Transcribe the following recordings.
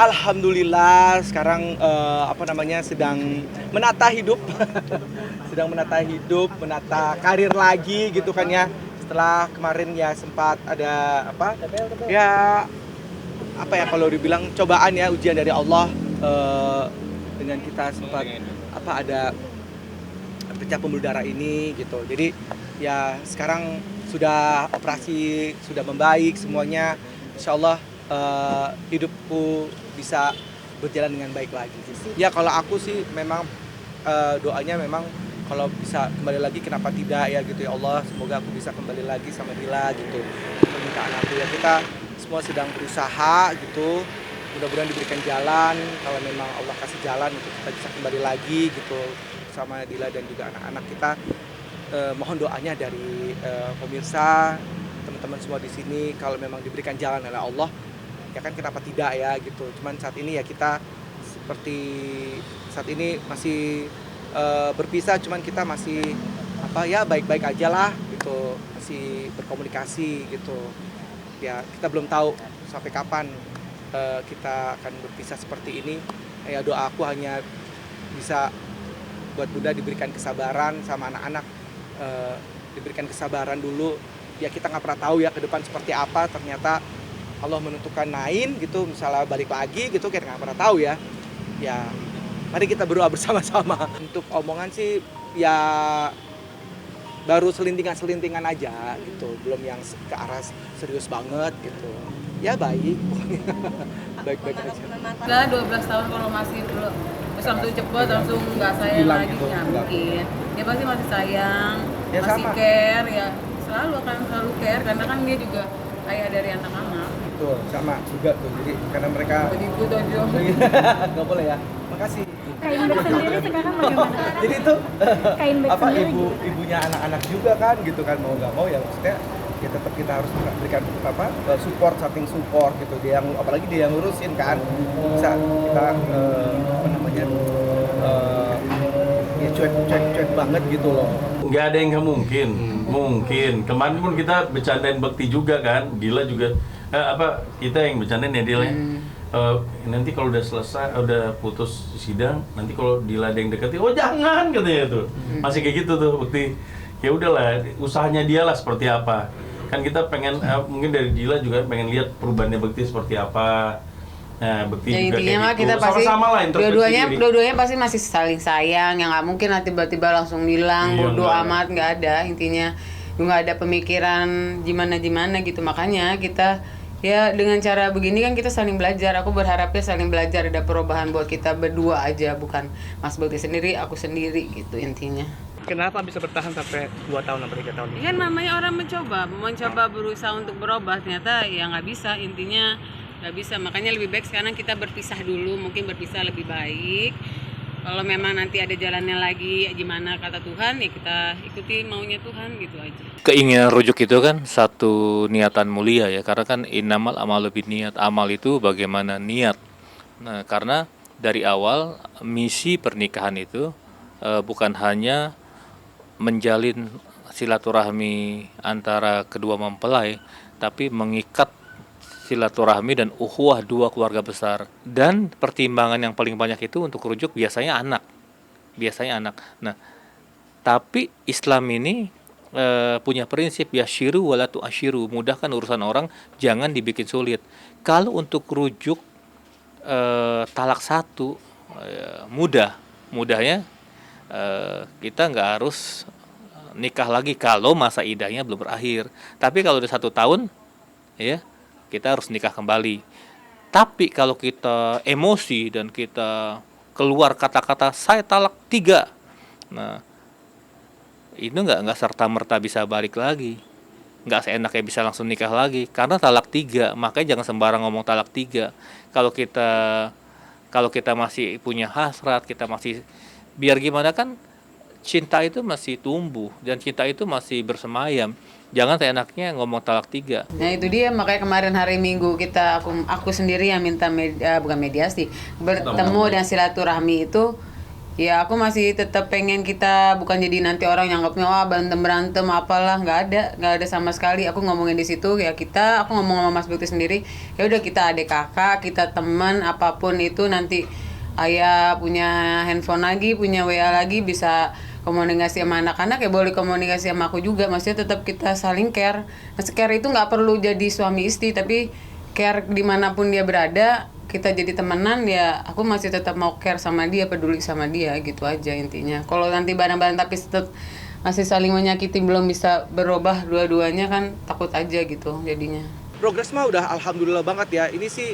Alhamdulillah sekarang sedang menata hidup, sedang menata karir lagi gitu kan ya. Setelah kemarin ya sempat ada ya kalau dibilang cobaan ya, ujian dari Allah, dengan kita sempat ada pecah pembuluh darah ini gitu. Jadi ya sekarang sudah operasi, sudah membaik semuanya. Insya Allah hidupku bisa berjalan dengan baik lagi. Ya kalau aku sih memang doanya memang kalau bisa kembali lagi kenapa tidak ya gitu, ya Allah semoga aku bisa kembali lagi sama Dila gitu. Permintaan aku ya, kita semua sedang berusaha gitu, mudah-mudahan diberikan jalan. Kalau memang Allah kasih jalan untuk kita bisa kembali lagi gitu sama Dila dan juga anak-anak kita. Mohon doanya dari pemirsa, teman-teman semua di sini, kalau memang diberikan jalan oleh Allah ya kan kenapa tidak ya gitu. Cuman saat ini ya kita seperti saat ini masih berpisah, cuman kita masih baik-baik aja lah gitu, masih berkomunikasi gitu ya. Kita belum tahu sampai kapan kita akan berpisah seperti ini ya. Doa aku hanya bisa buat Bunda diberikan kesabaran, sama anak-anak diberikan kesabaran dulu ya. Kita nggak pernah tahu ya ke depan seperti apa, ternyata Allah menentukan lain gitu, misalnya balik lagi gitu, kita nggak pernah tahu ya. Ya mari kita berdoa bersama-sama. Untuk omongan sih ya baru selintingan aja gitu, belum yang ke arah serius banget gitu. Ya baik, baik-baik aja. Enggak, 12 tahun kalau masih belum terus langsung cepet, langsung nggak sayang Hilang lagi, gitu, nggak enggak. mungkin. Dia pasti masih sayang, Ya, masih sama. care ya, selalu care karena kan dia juga ayah dari anak-anak. Betul, sama juga tuh. Jadi karena mereka Ikut aja. nggak boleh ya. Makasih. Kain bag sendiri sekarang bagaimana? Jadi itu Kain bag sendiri ibunya anak-anak juga kan gitu kan, mau nggak mau ya maksudnya ya tetap kita harus berikan support, samping support gitu. Dia yang apalagi dia yang ngurusin kan, bisa kita ya cuek banget gitu loh. Nggak ada yang nggak mungkin. Kemarin pun kita bercandain Bekti juga kan, Dila juga kita yang bercandain ya Dila. Nanti kalau udah selesai, udah putus sidang, nanti kalau Dila ada yang deketin, oh jangan katanya tuh. Masih kayak gitu tuh Bekti. Ya udahlah, usahanya dia lah seperti apa. Kan kita pengen mungkin dari Dila juga pengen lihat perubahannya Bekti seperti apa. Nah, Bekti Ya juga intinya kayak mah gitu. kita pasti Sama-sama lah introspeksi diri. dua-duanya pasti masih saling sayang, yang nggak mungkin lah tiba-tiba langsung bilang Iya, bodo enggak. amat, nggak ada. Intinya nggak ada pemikiran gimana gitu, makanya kita ya dengan cara begini kan kita saling belajar. Aku berharapnya saling belajar, ada perubahan buat kita berdua aja, bukan Mas Bekti sendiri, aku sendiri gitu intinya. Kenapa bisa bertahan sampai 2 tahun sampai 3 tahun? Ya kan namanya orang mencoba berusaha untuk berubah, ternyata ya nggak bisa, intinya nggak bisa. Makanya lebih baik sekarang kita berpisah dulu, mungkin berpisah lebih baik. Kalau memang nanti ada jalannya lagi gimana kata Tuhan, ya kita ikuti maunya Tuhan gitu aja. Keinginan rujuk itu kan satu niatan mulia ya, karena kan innamal amalu binniyat, amal itu bagaimana niat. Nah, karena dari awal misi pernikahan itu bukan hanya menjalin silaturahmi antara kedua mempelai, tapi mengikat silaturahmi dan ukhuwah dua keluarga besar. Dan pertimbangan yang paling banyak itu untuk rujuk biasanya anak. Nah, tapi Islam ini punya prinsip yashiru wala tu'ashiru, mudahkan urusan orang, jangan dibikin sulit. Kalau untuk rujuk talak satu mudahnya kita nggak harus nikah lagi kalau masa idahnya belum berakhir. Tapi kalau udah 1 tahun ya kita harus nikah kembali. Tapi kalau kita emosi dan kita keluar kata-kata saya talak 3, nah itu nggak serta-merta bisa balik lagi, nggak seenaknya bisa langsung nikah lagi karena talak 3. Makanya jangan sembarang ngomong talak 3. Kalau kita masih punya hasrat, kita masih biar gimana kan, cinta itu masih tumbuh dan cinta itu masih bersemayam. Jangan seenaknya ngomong talak 3. Nah itu dia, makanya kemarin hari Minggu aku sendiri yang minta bukan mediasi, bertemu dan silaturahmi itu Ya aku masih tetap pengen kita bukan jadi nanti orang yang anggapnya wah berantem apalah, nggak ada sama sekali. Aku ngomongin di situ ya aku ngomong sama Mas Bekti sendiri, ya udah kita adik kakak, kita teman, apapun itu nanti ayah punya handphone lagi, punya WA lagi, bisa komunikasi sama anak-anak ya boleh komunikasi sama aku juga. Maksudnya tetap kita saling care. Nah, care itu nggak perlu jadi suami istri, tapi care dimanapun dia berada, kita jadi temenan ya aku masih tetap mau care sama dia, peduli sama dia, gitu aja intinya. Kalau nanti bareng-bareng tapi tetap masih saling menyakiti, belum bisa berubah dua-duanya kan takut aja gitu jadinya. Progres mah udah alhamdulillah banget ya. Ini sih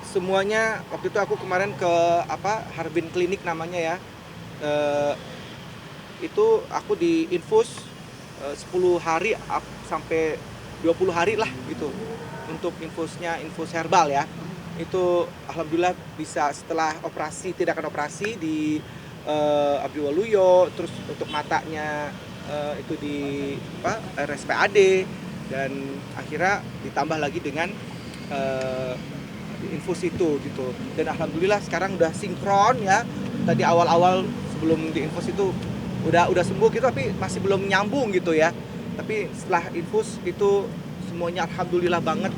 semuanya waktu itu aku kemarin ke Harbin Klinik namanya ya. Itu aku diinfus 10 hari sampai 20 hari lah gitu untuk infus herbal ya. Itu alhamdulillah bisa setelah tindakan operasi di Abdi Waluyo, terus untuk matanya itu di RSPAD, dan akhirnya ditambah lagi dengan infus itu gitu. Dan alhamdulillah sekarang udah sinkron ya. Tadi awal-awal sebelum diinfus itu udah sembuh gitu, tapi masih belum nyambung gitu ya. Tapi setelah infus itu semuanya alhamdulillah banget,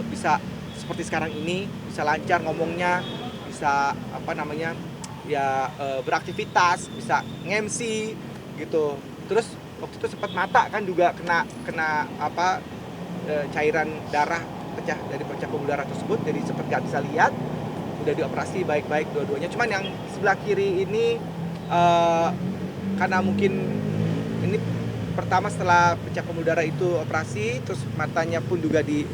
bisa seperti sekarang ini, bisa lancar ngomongnya, bisa beraktivitas, bisa nge-MC gitu. Terus waktu itu sempat mata kan juga kena cairan darah dari pecah pembuluh darah tersebut, jadi sempat nggak bisa lihat. Udah dioperasi baik-baik dua-duanya. Cuman yang sebelah kiri ini karena mungkin ini pertama setelah pecah pembuluh darah itu operasi, terus matanya pun juga di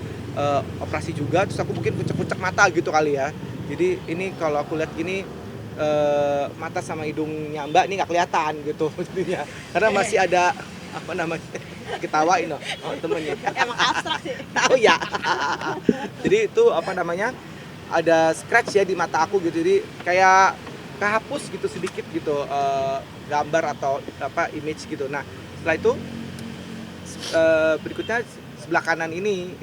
operasi juga, terus aku mungkin pucek-pucek mata gitu kali ya. Jadi ini kalau aku lihat gini mata sama hidungnya Mbak ini nggak kelihatan gitu jadinya, karena masih ada ketawain loh temennya. Emang abstrak sih. Oh ya. Jadi itu ada scratch ya di mata aku gitu, jadi kayak kehapus gitu sedikit gitu gambar atau image gitu. Nah setelah itu berikutnya sebelah kanan ini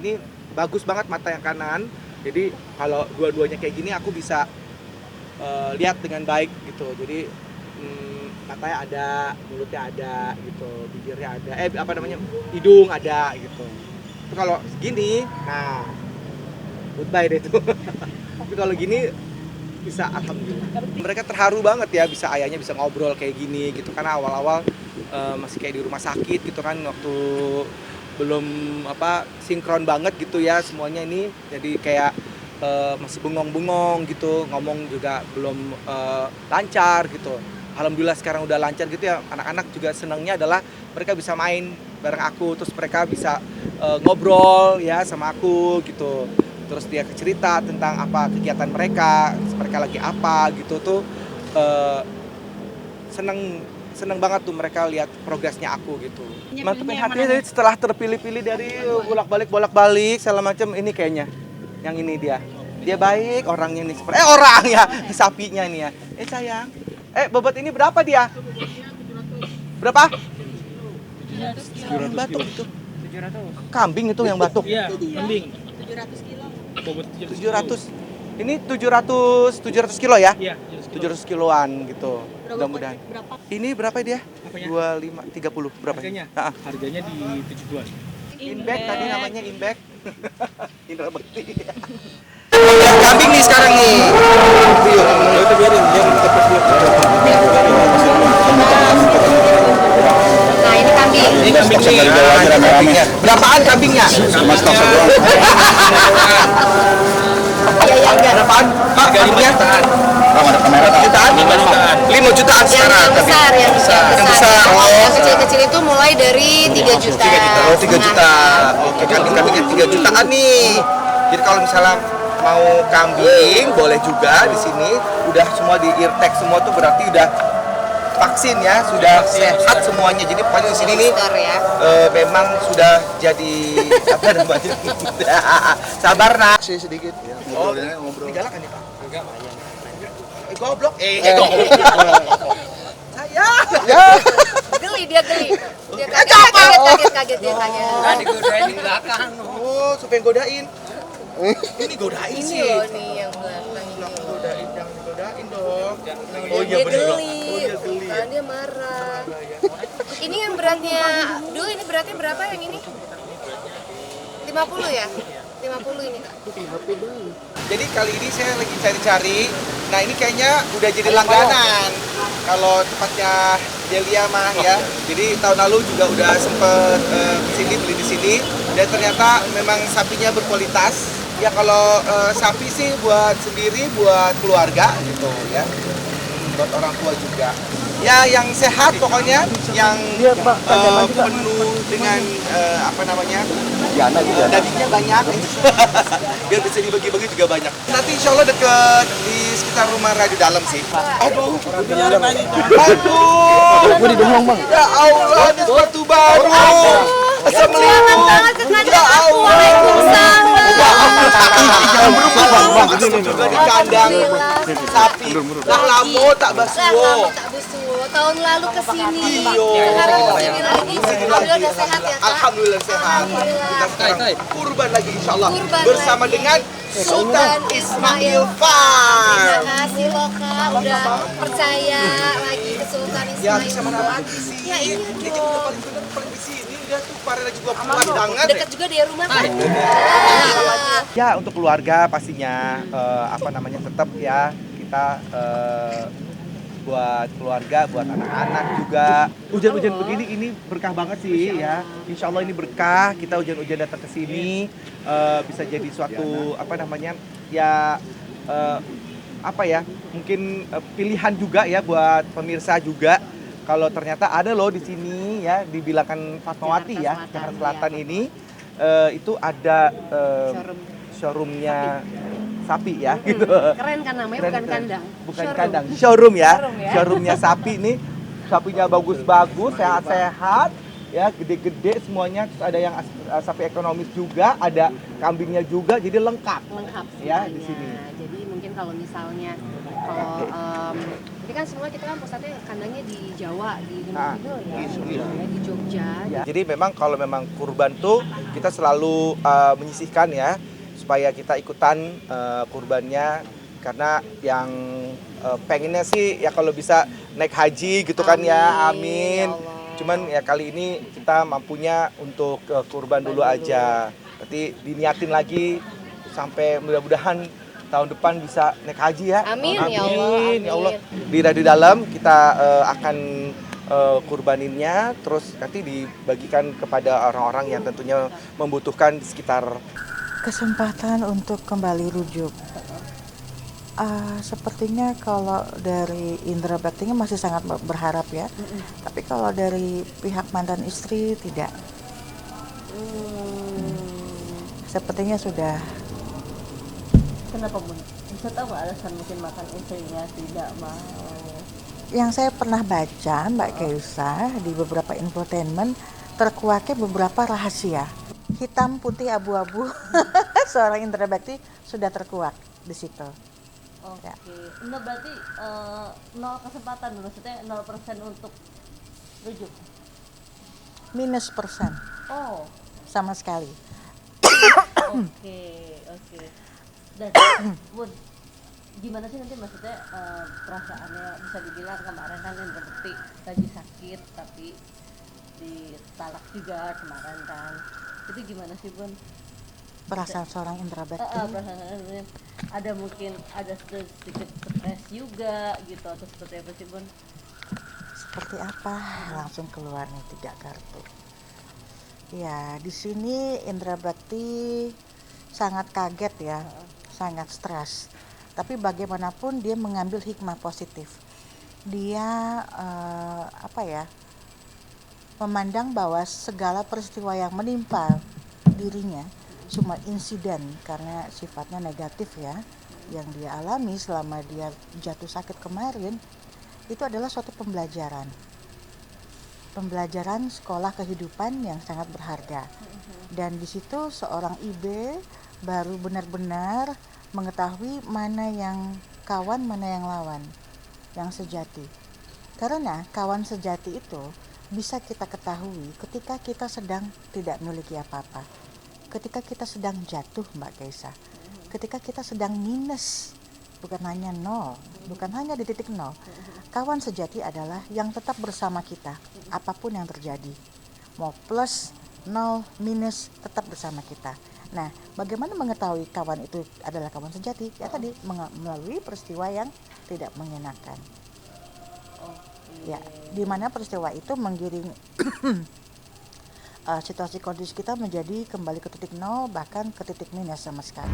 bagus banget mata yang kanan, jadi kalau dua-duanya kayak gini aku bisa lihat dengan baik gitu. Jadi matanya ada, mulutnya ada gitu, bibirnya ada, hidung ada gitu. Itu kalau segini, nah goodbye deh tuh. Tapi kalau gini bisa alhamdulillah. Mereka terharu banget ya, bisa ayahnya bisa ngobrol kayak gini gitu, karena awal-awal masih kayak di rumah sakit gitu kan, waktu belum sinkron banget gitu ya semuanya ini, jadi kayak masih bengong-bengong gitu, ngomong juga belum lancar gitu. Alhamdulillah sekarang udah lancar gitu ya. Anak-anak juga senangnya adalah mereka bisa main bareng aku, terus mereka bisa ngobrol ya sama aku gitu. Terus dia cerita tentang kegiatan mereka lagi apa gitu tuh. Seneng banget tuh mereka lihat progresnya aku gitu. Mantepin hatinya jadi setelah terpilih-pilih dari bolak-balik segala macam, ini kayaknya yang ini dia baik orangnya nih, orangnya sapinya ini ya. Sayang, bobot ini berapa dia? Berapa? 700 batuk itu. 700. Kambing itu yang batuk. Iya, kambing. 700 kilo. Bobot 700. Ini 700 kilo ya? Iya, 700 kiloan gitu. Berapa? Mudah-mudahan. Berapa? Ini berapa dia? Apanya? 25, 30 berapa? Harganya? Nah, Harganya di 7-an. Inback tadi namanya Inback. Indra Bekti. Kambing nih sekarang nih. Itu biarin Nah, ini kambing. Ini kambing nih. Kambingnya. Berapaan kambingnya? Mas doang. Iya. Berapaan? Pak, kambingnya? Ada kamera. 5 jutaan sekarang. Yang besar. Yang besar. Yang kecil-kecil itu mulai dari 3 juta. 3 juta. Oke, kambingnya 3 jutaan nih. Jadi kalau misalnya mau kambing boleh juga di sini. Udah semua di eartag semua tuh berarti udah vaksin ya, sudah sehat semuanya. Jadi pokoknya di sini nih Ya. memang sudah jadi apa namanya? Sabar nak, sih sedikit. Ngobrol. Galak kan ya Pak? Enggak, goblok. Saya. Ya. Geli dia. Dia kaget dia tanya. Nah, digodain di belakang. Oh, supaya godain. Ini godain Ini sih. loh nih yang belakang ini. Godain, jangan digodain dong. dong. Oh iya Dia bener. geli. Karena dia marah. Ini yang beratnya, dulu ini beratnya berapa yang ini? 50 ya? 50 ini Kak. Jadi kali ini saya lagi cari-cari. Nah ini kayaknya udah jadi langganan. Kalau tempatnya Delia mah ya. Jadi tahun lalu juga udah sempet kesini beli di sini. Dan ternyata memang sapinya berkualitas. Ya kalau sapi sih buat sendiri, buat keluarga gitu ya. Buat orang tua juga. Ya yang sehat pokoknya, yang penuh dengan apa namanya, dagingnya banyak, biar bisa dibagi-bagi juga banyak. Nanti insya Allah deket di sekitar rumah Radio Dalam sih. Aduh, ya Allah, ini sepatu baru. Assalamualaikum. Ya Allah. Juga di kandang sapi. Lah lamo tak basuh. Tahun lalu kesini. Iyo. Sekarang kesini lagi. Alhamdulillah udah sehat ya Kak. Alhamdulillah sehat. Kita sekarang kurban lagi insya Allah bersama dengan Sultan Ismail Terima Farm. kasih loh Kak, udah percaya lagi ke Sultan Ya Ismail. bisa mana lagi sih? Ya iya Dia juga dong. paling bener paling di sini. Dia tuh parah lagi gua pemandangan. Dekat juga dari rumah kan? Ya untuk keluarga pastinya apa namanya tetap ya kita buat keluarga, buat anak-anak juga. Hujan-hujan begini ini berkah banget sih ya. Insya Allah ini berkah. Kita hujan-hujan datang ke sini bisa jadi suatu apa namanya ya apa ya mungkin pilihan juga ya buat pemirsa juga. Kalau ternyata ada loh di sini ya di Bilangan Fatmawati ya Jakarta Selatan ini itu ada showroomnya sapi ya gitu. Keren kan namanya, Keren, bukan keren. kandang. Bukan Showroom. kandang, showroom ya. Showroom ya. Showroomnya sapi nih. Sapinya bagus-bagus, sehat-sehat, ya gede-gede semuanya. Terus ada yang sapi ekonomis juga, ada kambingnya juga, jadi lengkap. Lengkap Ya, semuanya. di sini. Jadi mungkin kalau misalnya ini kan semua kita kan pusatnya kandangnya di Jawa, di Gunung Kidul ya, di Jogja. Ya. Jadi memang kalau memang kurban tuh kita selalu menyisihkan ya supaya kita ikutan kurbannya karena yang pengennya sih ya kalau bisa naik haji gitu kan ya, amin. Ya Allah. Cuman ya kali ini kita mampunya untuk kurban dulu aja. Nanti diniatin lagi sampai mudah-mudahan tahun depan bisa naik haji ya. Amin, Amin ya Allah, ya Allah. amin. Di Radio Dalam kita akan kurbaninnya terus nanti dibagikan kepada orang-orang yang tentunya membutuhkan di sekitar. Kesempatan untuk kembali rujuk. Sepertinya kalau dari Indra Baktinya masih sangat berharap ya. Tapi kalau dari pihak mantan istri tidak. Sepertinya sudah. Kenapa Bun? Bisa tahu nggak alasan mungkin makan istrinya tidak mau? Yang saya pernah baca Mbak Keisa di beberapa infotainment terkuaknya beberapa rahasia. Hitam, putih, abu-abu. Seorang Indra Bakti sudah terkuak di situ. Oke. Ya. Nah berarti 0 kesempatan, maksudnya 0% untuk rujuk. Minus persen Oh, sama sekali. oke. Dan Bun, gimana sih nanti maksudnya perasaannya, bisa dibilang kemarin kan yang berarti lagi sakit tapi ditalak juga kemarin kan. Itu gimana sih Bun? Perasaan seorang Indra Bakti. Perasaannya ada mungkin ada sedikit stres juga gitu atau seperti apa sih Bun? Seperti apa? Langsung keluar nih 3 kartu. Ya, di sini Indra Bakti sangat kaget ya, sangat stres. Tapi bagaimanapun dia mengambil hikmah positif. Dia memandang bahwa segala peristiwa yang menimpa dirinya cuma insiden karena sifatnya negatif ya, yang dia alami selama dia jatuh sakit kemarin itu adalah suatu pembelajaran sekolah kehidupan yang sangat berharga. Dan di situ seorang ibe baru benar-benar mengetahui mana yang kawan, mana yang lawan, yang sejati. Karena kawan sejati itu bisa kita ketahui ketika kita sedang tidak memiliki apa-apa, ketika kita sedang jatuh Mbak Keisa, ketika kita sedang minus bukan hanya nol, bukan hanya di titik nol. Kawan sejati adalah yang tetap bersama kita, apapun yang terjadi. Mau plus, nol, minus, tetap bersama kita. Nah, bagaimana mengetahui kawan itu adalah kawan sejati? Ya tadi, melalui peristiwa yang tidak mengenakan. Ya, di mana peristiwa itu menggiring situasi kondisi kita menjadi kembali ke titik nol, bahkan ke titik minus sama sekali.